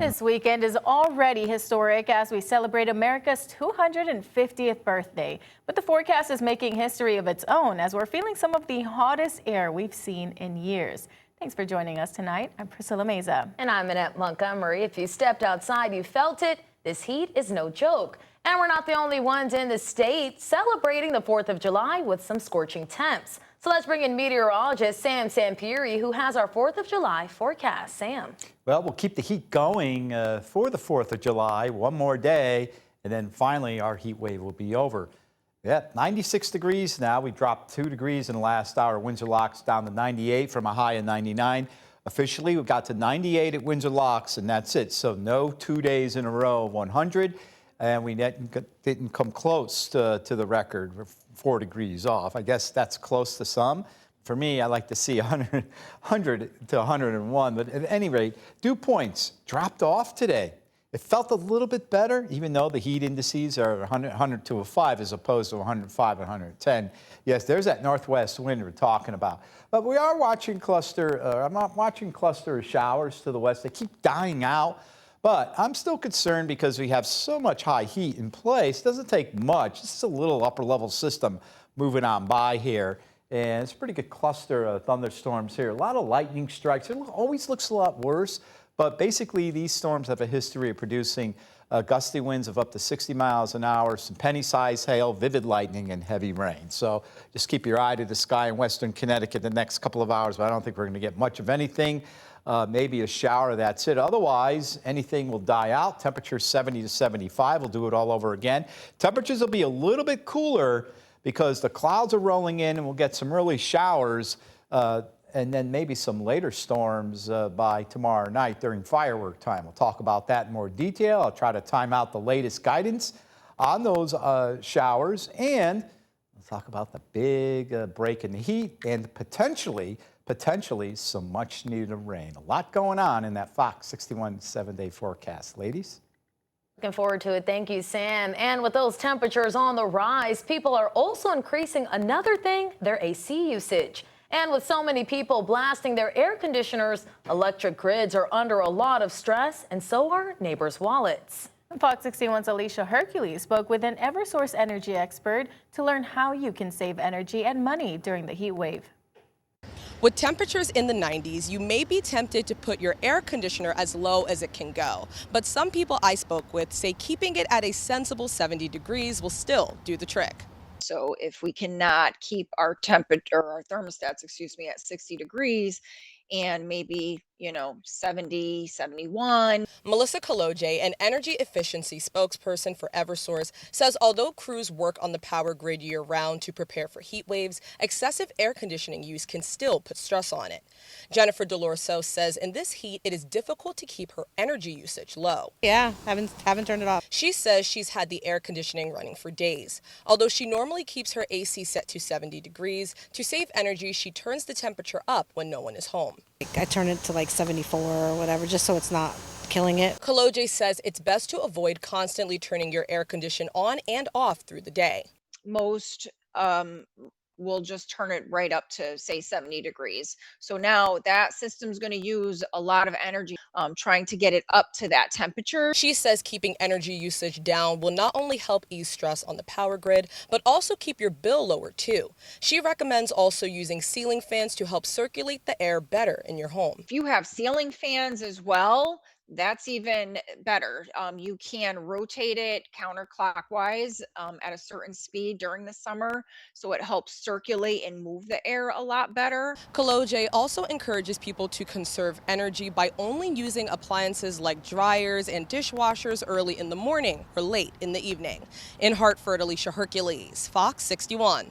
This weekend is already historic as we celebrate America's 250th birthday. But the forecast is making history of its own as we're feeling some of the hottest air we've seen in years. Thanks for joining us tonight. I'm Priscilla Meza. And I'm Annette Montgomery. If you stepped outside, you felt it. This heat is no joke. And we're not the only ones in the state celebrating the 4th of July with some scorching temps. So let's bring in meteorologist Sam Sampieri, who has our 4th of July forecast. Sam. Well, we'll keep the heat going for the 4th of July, one more day, and then finally our heat wave will be over. Yeah, 96 degrees now. We dropped 2 degrees in the last hour. Windsor Locks down to 98 from a high of 99. Officially, we got to 98 at Windsor Locks, and that's it. So no 2 days in a row of 100, and we didn't come close to the record. We're 4 degrees off. I guess that's close to some. For me, I like to see 100 to 101, but at any rate, dew points dropped off today. It felt a little bit better, even though the heat indices are 100 to a 5 as opposed to 105 and 110. Yes, there's that northwest wind we're talking about. But we are watching I'm not watching cluster showers to the west. They keep dying out. But I'm still concerned because we have so much high heat in place. It doesn't take much. This is a little upper level system moving on by here. And it's a pretty good cluster of thunderstorms here. A lot of lightning strikes. It always looks a lot worse. But basically, these storms have a history of producing gusty winds of up to 60 miles an hour, some penny-sized hail, vivid lightning, and heavy rain. So just keep your eye to the sky in western Connecticut the next couple of hours. But I don't think we're going to get much of anything. Maybe a shower, that's it. Otherwise, anything will die out. Temperature 70 to 75. We'll do it all over again. Temperatures will be a little bit cooler because the clouds are rolling in and we'll get some early showers and then maybe some later storms by tomorrow night during firework time. We'll talk about that in more detail. I'll try to time out the latest guidance on those showers, and we'll talk about the big break in the heat and potentially some much needed rain. A lot going on in that Fox 61 7-day forecast. Ladies? Looking forward to it. Thank you, Sam. And with those temperatures on the rise, people are also increasing another thing, their AC usage. And with so many people blasting their air conditioners, electric grids are under a lot of stress, and so are neighbors' wallets. Fox 61's Alicia Hercules spoke with an Eversource energy expert to learn how you can save energy and money during the heat wave. With temperatures in the 90s, you may be tempted to put your air conditioner as low as it can go. But some people I spoke with say keeping it at a sensible 70 degrees will still do the trick. So if we cannot keep our temperature, our thermostats, at 60 degrees and maybe, 70, 71. Melissa Kaloje, an energy efficiency spokesperson for Eversource, says although crews work on the power grid year-round to prepare for heat waves, excessive air conditioning use can still put stress on it. Jennifer Delorso says in this heat, it is difficult to keep her energy usage low. Yeah, haven't turned it off. She says she's had the air conditioning running for days. Although she normally keeps her AC set to 70 degrees, to save energy, she turns the temperature up when no one is home. I turn it to like 74 or whatever, just so it's not killing it. Kaloje says it's best to avoid constantly turning your air condition on and off through the day. Most will just turn it right up to, say, 70 degrees. So now that system's going to use a lot of energy trying to get it up to that temperature. She says keeping energy usage down will not only help ease stress on the power grid, but also keep your bill lower too. She recommends also using ceiling fans to help circulate the air better in your home. If you have ceiling fans as well, that's even better. You can rotate it counterclockwise at a certain speed during the summer, so it helps circulate and move the air a lot better. Kaloje also encourages people to conserve energy by only using appliances like dryers and dishwashers early in the morning or late in the evening. In Hartford, Alicia Hercules, Fox 61.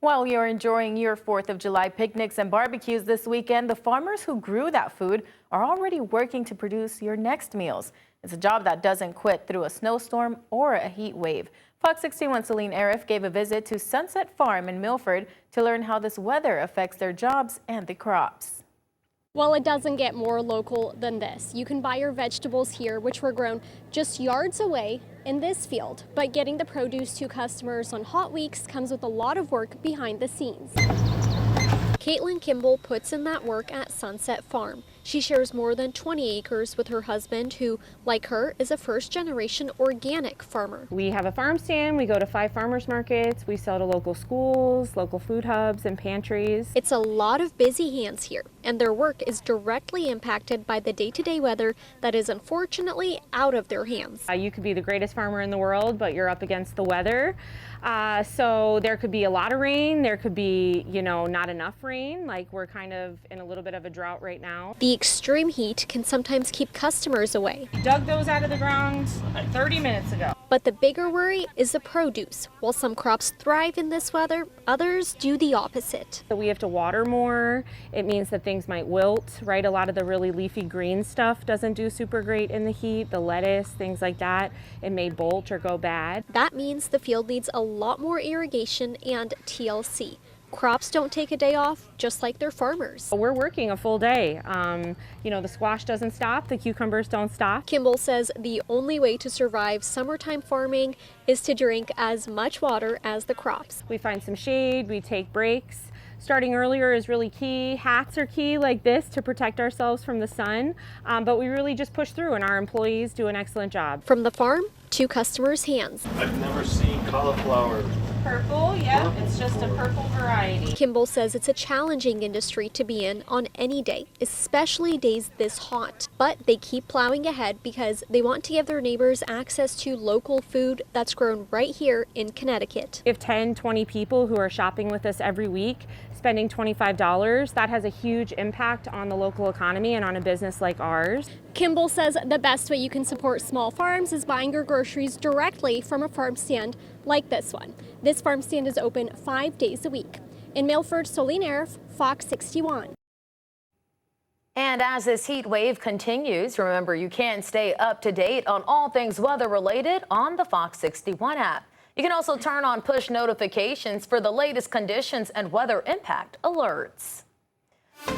While you're enjoying your 4th of July picnics and barbecues this weekend, the farmers who grew that food are already working to produce your next meals. It's a job that doesn't quit through a snowstorm or a heat wave. Fox 61's Celine Arif gave a visit to Sunset Farm in Milford to learn how this weather affects their jobs and the crops. Well, it doesn't get more local than this. You can buy your vegetables here, which were grown just yards away in this field. But getting the produce to customers on hot weeks comes with a lot of work behind the scenes. Caitlin Kimball puts in that work at Sunset Farm. She shares more than 20 acres with her husband, who, like her, is a first-generation organic farmer. We have a farm stand, we go to 5 farmers markets, we sell to local schools, local food hubs, and pantries. It's a lot of busy hands here, and their work is directly impacted by the day-to-day weather that is unfortunately out of their hands. You could be the greatest farmer in the world, but you're up against the weather. So there could be a lot of rain, there could be, not enough rain, like we're kind of in a little bit of a drought right now. The extreme heat can sometimes keep customers away. Dug those out of the ground 30 minutes ago. But the bigger worry is the produce. While some crops thrive in this weather, others do the opposite. So we have to water more. It means that things might wilt, right? A lot of the really leafy green stuff doesn't do super great in the heat. The lettuce, things like that, it may bolt or go bad. That means the field needs a lot more irrigation and TLC. Crops don't take a day off, just like their farmers. We're working a full day. The squash doesn't stop, the cucumbers don't stop. Kimball says the only way to survive summertime farming is to drink as much water as the crops. We find some shade, we take breaks. Starting earlier is really key. Hats are key like this to protect ourselves from the sun, but we really just push through and our employees do an excellent job. From the farm to customers' hands. I've never seen cauliflower. Purple, yeah, it's just a purple variety. Kimball says it's a challenging industry to be in on any day, especially days this hot. But they keep plowing ahead because they want to give their neighbors access to local food that's grown right here in Connecticut. We have 10, 20 people who are shopping with us every week, spending $25. That has a huge impact on the local economy and on a business like ours. Kimball says the best way you can support small farms is buying your groceries directly from a farm stand like this one. This farm stand is open 5 days a week. In Milford, Solene Arif, Fox 61. And as this heat wave continues, remember you can stay up to date on all things weather related on the Fox 61 app. You can also turn on push notifications for the latest conditions and weather impact alerts.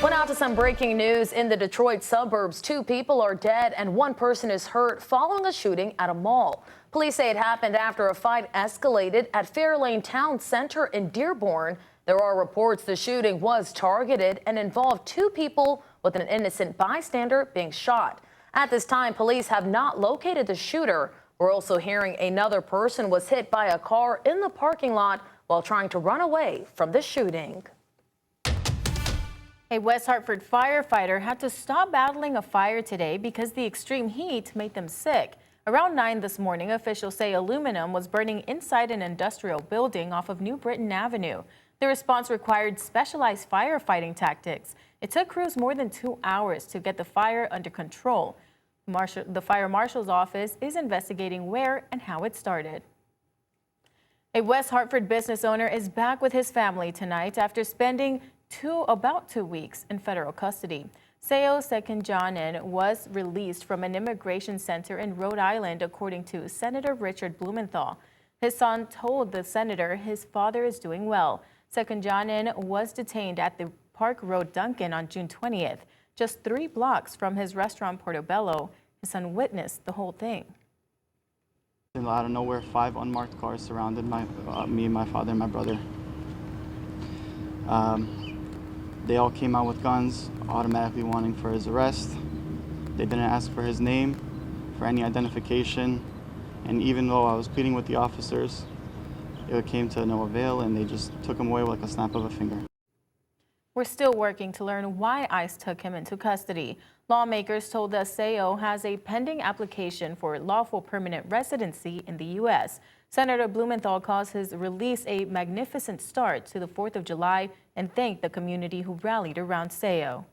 Well, now to some breaking news in the Detroit suburbs. 2 people are dead and 1 person is hurt following a shooting at a mall. Police say it happened after a fight escalated at Fairlane Town Center in Dearborn. There are reports the shooting was targeted and involved 2 people, with an innocent bystander being shot. At this time, police have not located the shooter. We're also hearing another person was hit by a car in the parking lot while trying to run away from the shooting. A West Hartford firefighter had to stop battling a fire today because the extreme heat made them sick. Around 9 this morning, officials say aluminum was burning inside an industrial building off of New Britain Avenue. The response required specialized firefighting tactics. It took crews more than 2 hours to get the fire under control. The fire marshal's office is investigating where and how it started. A West Hartford business owner is back with his family tonight after spending about 2 weeks in federal custody. Seo Sekunjanen was released from an immigration center in Rhode Island, according to Senator Richard Blumenthal. His son told the senator his father is doing well. Sekunjanen was detained at the Park Road Dunkin' on June 20th, just 3 blocks from his restaurant Portobello. His son witnessed the whole thing. Out of nowhere, 5 unmarked cars surrounded me and my father and my brother. They all came out with guns, automatically wanting for his arrest. They didn't ask for his name, for any identification, and even though I was pleading with the officers, it came to no avail, and they just took him away like a snap of a finger. We're still working to learn why ICE took him into custody. Lawmakers told us Seo has a pending application for lawful permanent residency in the U.S. Senator Blumenthal calls his release a magnificent start to the 4th of July and thanked the community who rallied around Seo.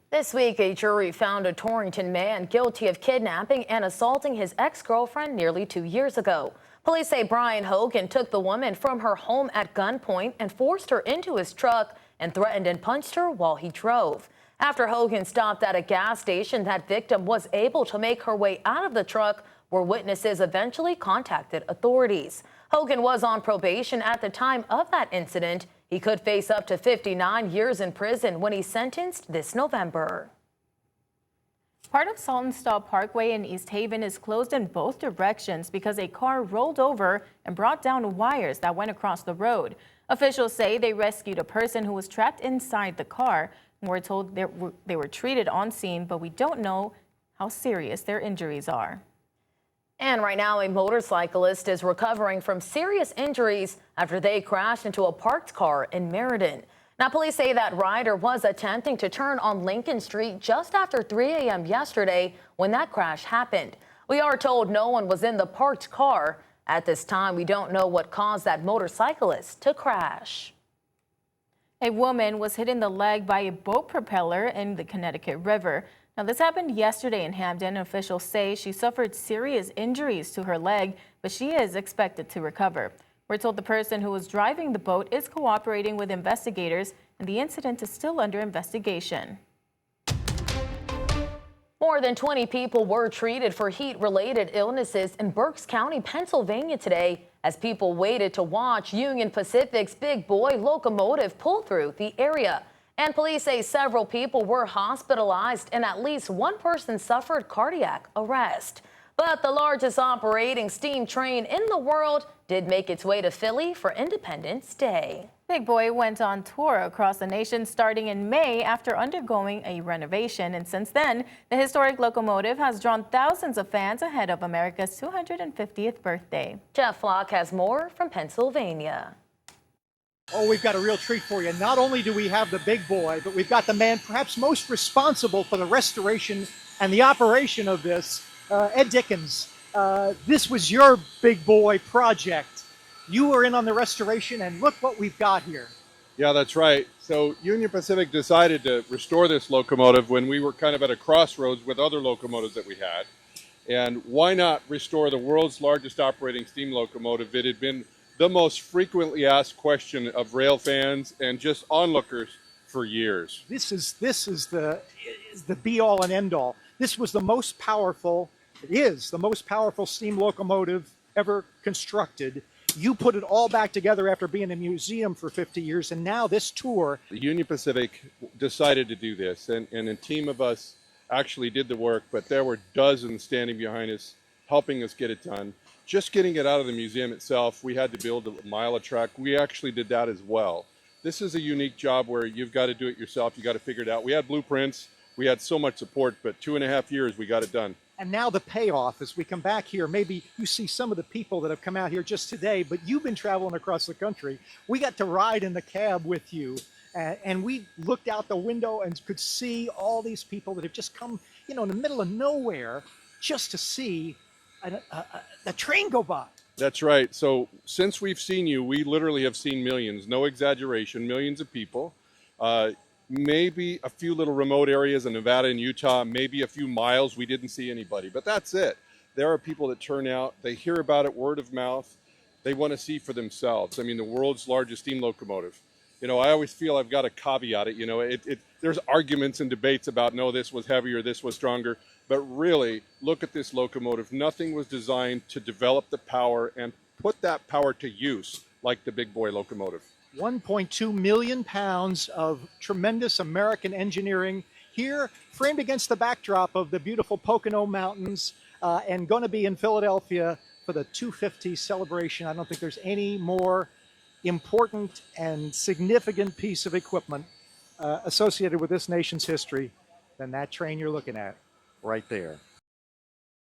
This week, a jury found a Torrington man guilty of kidnapping and assaulting his ex-girlfriend nearly 2 years ago. Police say Brian Hogan took the woman from her home at gunpoint and forced her into his truck and threatened and punched her while he drove. After Hogan stopped at a gas station, that victim was able to make her way out of the truck, where witnesses eventually contacted authorities. Hogan was on probation at the time of that incident. He could face up to 59 years in prison when he's sentenced this November. Part of Saltonstall Parkway in East Haven is closed in both directions because a car rolled over and brought down wires that went across the road. Officials say they rescued a person who was trapped inside the car. We're told they were treated on scene, but we don't know how serious their injuries are. And right now, a motorcyclist is recovering from serious injuries after they crashed into a parked car in Meriden. Now, police say that rider was attempting to turn on Lincoln Street just after 3 a.m. yesterday when that crash happened. We are told no one was in the parked car. At this time, we don't know what caused that motorcyclist to crash. A woman was hit in the leg by a boat propeller in the Connecticut River. Now, this happened yesterday in Hamden. Officials say she suffered serious injuries to her leg, but she is expected to recover. We're told the person who was driving the boat is cooperating with investigators, and the incident is still under investigation. More than 20 people were treated for heat-related illnesses in Berks County, Pennsylvania today as people waited to watch Union Pacific's Big Boy locomotive pull through the area. And police say several people were hospitalized and at least one person suffered cardiac arrest. But the largest operating steam train in the world did make its way to Philly for Independence Day. Big Boy went on tour across the nation starting in May after undergoing a renovation. And since then, the historic locomotive has drawn thousands of fans ahead of America's 250th birthday. Jeff Flock has more from Pennsylvania. Oh, we've got a real treat for you. Not only do we have the Big Boy, but we've got the man perhaps most responsible for the restoration and the operation of this, Ed Dickens. This was your Big Boy project. You were in on the restoration, and look what we've got here. Yeah, that's right. So Union Pacific decided to restore this locomotive when we were kind of at a crossroads with other locomotives that we had. And why not restore the world's largest operating steam locomotive? It had been the most frequently asked question of rail fans and just onlookers for years. This is the be-all and end-all. This was the most powerful, it is the most powerful steam locomotive ever constructed. You put it all back together after being in a museum for 50 years, and now this tour. The Union Pacific decided to do this, and a team of us actually did the work, but there were dozens standing behind us, helping us get it done. Just getting it out of the museum itself, we had to build a mile of track. We actually did that as well. This is a unique job where you've got to do it yourself. You got to figure it out. We had blueprints. We had so much support, but 2.5 years, we got it done. And now the payoff, as we come back here, maybe you see some of the people that have come out here just today, but you've been traveling across the country. We got to ride in the cab with you, and we looked out the window and could see all these people that have just come, in the middle of nowhere just to see a train go by. That's right. So since we've seen you, we literally have seen millions, no exaggeration, millions of people. Maybe a few little remote areas in Nevada and Utah, maybe a few miles, we didn't see anybody, but that's it. There are people that turn out, they hear about it word of mouth, they want to see for themselves. I mean, the world's largest steam locomotive. I always feel I've got to caveat it. There's arguments and debates about, no, this was heavier, this was stronger, but really, look at this locomotive. Nothing was designed to develop the power and put that power to use like the Big Boy locomotive. 1.2 million pounds of tremendous American engineering here, framed against the backdrop of the beautiful Pocono Mountains, and going to be in Philadelphia for the 250 celebration. I don't think there's any more important and significant piece of equipment associated with this nation's history than that train you're looking at right there.